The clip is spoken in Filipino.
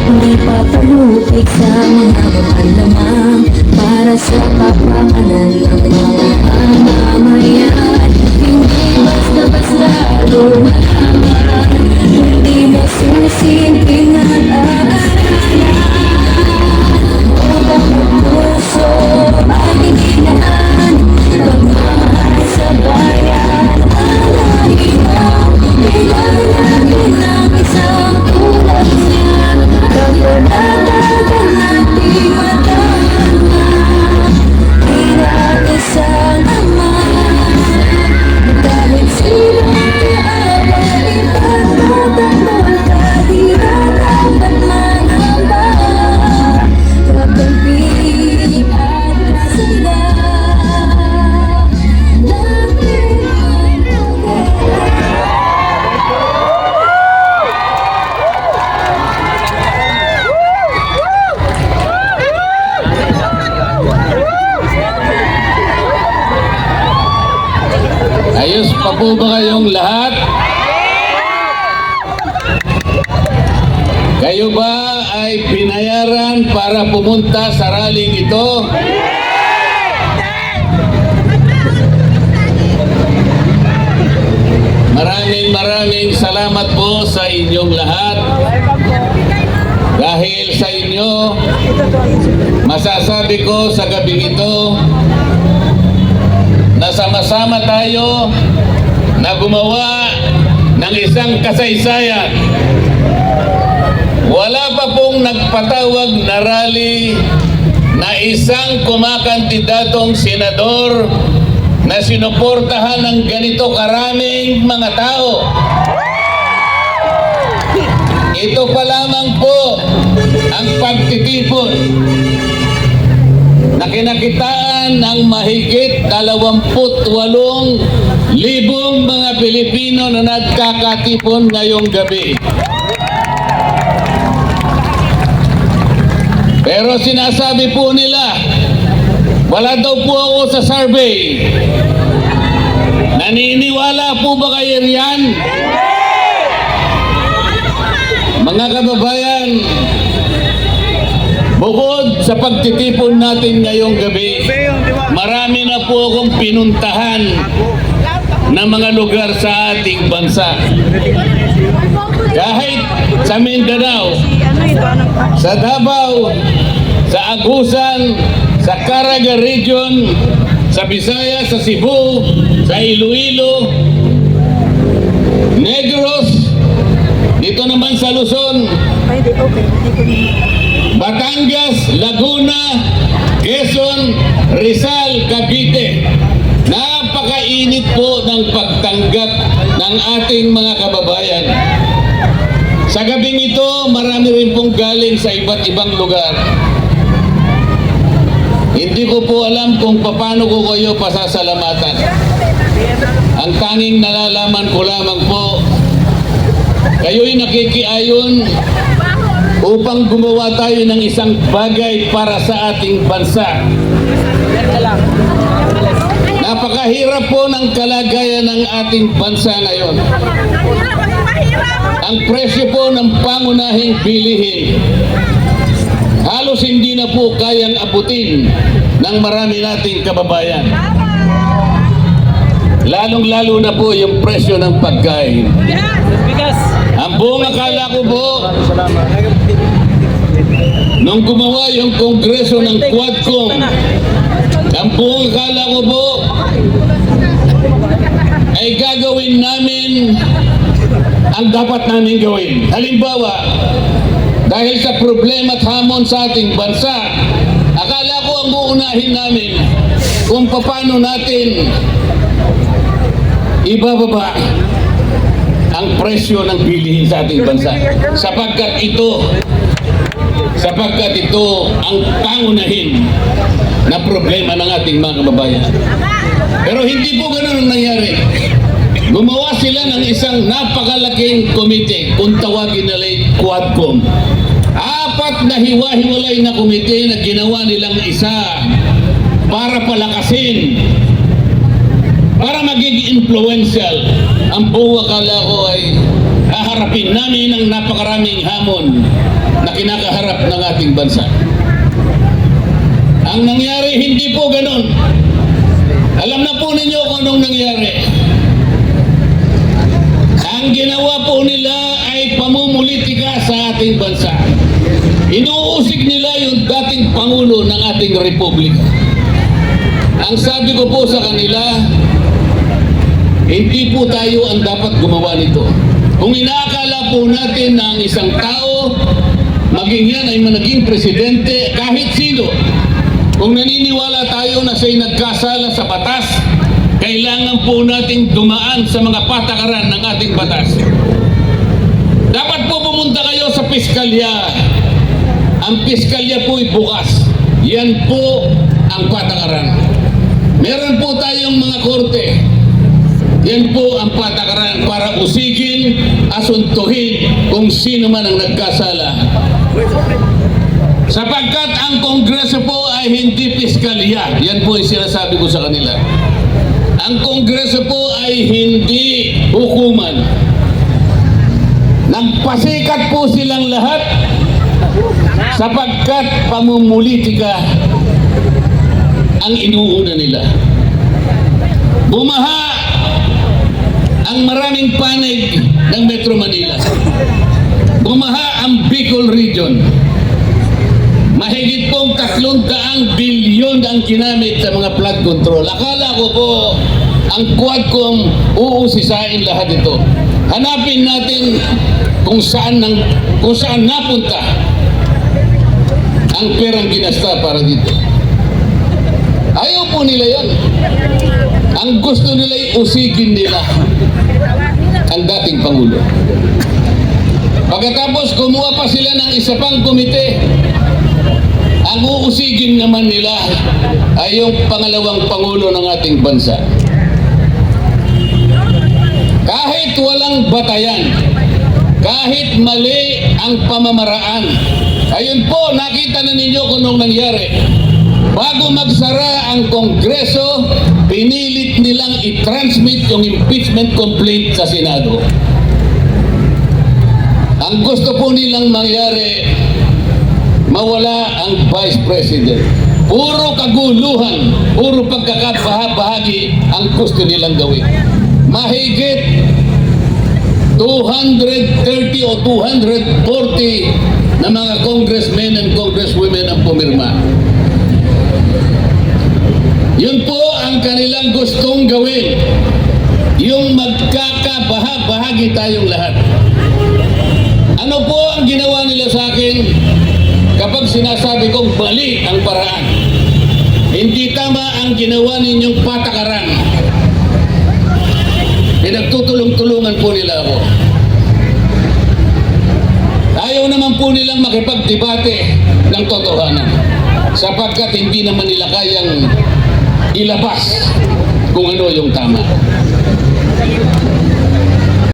Hindi papalupig sa mga kaalaman para sa kapakanan ng mga mamamayan. Hindi basta-basta lumalaman, hindi mo susinting at aaralan. Utang ng puso, pagiginahan, pagmamahal sa bayan. Alahin mo, kailangan natin ng isang tulad niya. Kapalalagan nating matama, hirap isang ama. Dahil silang kaaway, ipagtatanggol ka, di na dapat mangamba. Pagpapig at kasanda natin Ayos pa po ba kayong lahat? Kayo ba ay binayaran para pumunta sa rallying ito? Maraming salamat po sa inyong lahat. Dahil sa inyo, masasabi ko sa gabing ito na sama-sama tayo na gumawa ng isang kasaysayan. Wala pa pong nagpatawag na rally na isang kumakandidatong senador na sinuportahan ng ganito karaming mga tao. Ito pa lamang po ang pagtitipon na kinakitaan ng mahigit 28,000 mga Pilipino na nagkakatipon ngayong gabi. Pero sinasabi po nila, wala daw po ako sa survey. Naniniwala po ba kayo riyan? Mga kababayan, bukod sa pagtitipon natin ngayong gabi, marami na po akong pinuntahan na mga lugar sa ating bansa. Kahit sa Mindanao, sa Davao, sa Agusan, sa Caraga Region, sa Visayas, sa Cebu, sa Iloilo, Negros, dito naman sa Luzon, Batangas, Laguna, Quezon, Rizal, Cavite. Napakainit po ng pagtanggap ng ating mga kababayan. Sa gabing ito, marami rin pong galing sa iba't ibang lugar. Hindi ko po alam kung paano ko kayo pasasalamatan. Ang tanging nalalaman ko lamang po, kayo'y nakikiayon upang gumawa tayo ng isang bagay para sa ating bansa. Napakahirap po ng kalagayan ng ating bansa ngayon. Ang presyo po ng pangunahing bilihin halos hindi na po kayang abutin ng marami nating kababayan. Lalong-lalo na po yung presyo ng pagkain. Ang buong akala ko po, nung gumawa yung kongreso ng Quadcom, ang buong akala ko po ay gagawin namin ang dapat namin gawin. Halimbawa, dahil sa problema at hamon sa ating bansa, akala ko ang uunahin namin kung paano natin ibababa ang presyo ng bilihin sa ating bansa. Sapagkat ito ang pangunahin na problema ng ating mga kababayan. Pero hindi po ganun ang nangyari. Gumawa sila ng isang napakalaking komite, kung tawagin nila Quadcom. 4 na hiwa-hiwalay na komite na ginawa nilang isa para palakasin, para maging influential. Ang buong akala ko ay haharapin namin ang napakaraming hamon na kinakaharap ng ating bansa. Ang nangyari, hindi po ganun. Alam na po ninyo kung anong nangyari. Ang ginawa po nila ay pamumulitika sa ating bansa. Inuusig nila yung dating Pangulo ng ating Republika. Ang sabi ko po sa kanila, hindi po tayo ang dapat gumawa nito. Kung inaakala po natin na ang isang tao, maging yan ay managing presidente, kahit sino, kung naniniwala tayo na siya'y nagkasala sa batas, kailangan po nating dumaan sa mga patakaran ng ating batas. Dapat po pumunta kayo sa piskalya. Ang piskalya po ay bukas. Yan po ang patakaran. Meron po tayong mga korte. Yan po ang patakaran para usigin, asuntuhin kung sino man ang nagkasala. Sapagkat ang Kongreso po ay hindi piskalya. Yan po yung sinasabi ko sa kanila. Ang Kongreso po ay hindi hukuman. Nagpasikat po silang lahat sapagkat pamumulitika ang inuuna nila. Bumaha ang maraming panig ng Metro Manila. Bumaha ang Bicol Region. Mahigit pong 300 bilyon ang ginamit sa mga flood control. Akala ko po ang Quadcom uusisain lahat ito. Hanapin natin kung saan napunta ang perang ginasta para dito. Ayaw po nila yon. Ang gusto nila ay usigin nila ang dating Pangulo. Pagkatapos kumuha pa sila ng isa pang komite. Ang uusigin naman nila ay yung pangalawang Pangulo ng ating bansa. Kahit walang batayan, kahit mali ang pamamaraan, ayun po, nakita na ninyo kung anong nangyari. Bago magsara ang Kongreso, pinilit nilang i-transmit yung impeachment complaint sa Senado. Ang gusto po nilang mangyari, mawala ang Vice President. Puro kaguluhan, puro pagkakabahabahagi ang gusto nilang gawin. Mahigit 230 o 240 na mga congressmen and congresswomen ang pumirma. Yun po ang kanilang gustong gawin. Yung magkakabahabahagi tayong lahat. Ano po ang ginawa nila sa akin kapag sinasabi kong mali ang paraan? Hindi tama ang ginawa ninyong patakaran. Pinagtutulong-tulungan po nila ako. Ayaw naman po nilang makipagdebate ng totohanan sapagkat hindi naman nila kayang ilabas kung ano yung tama.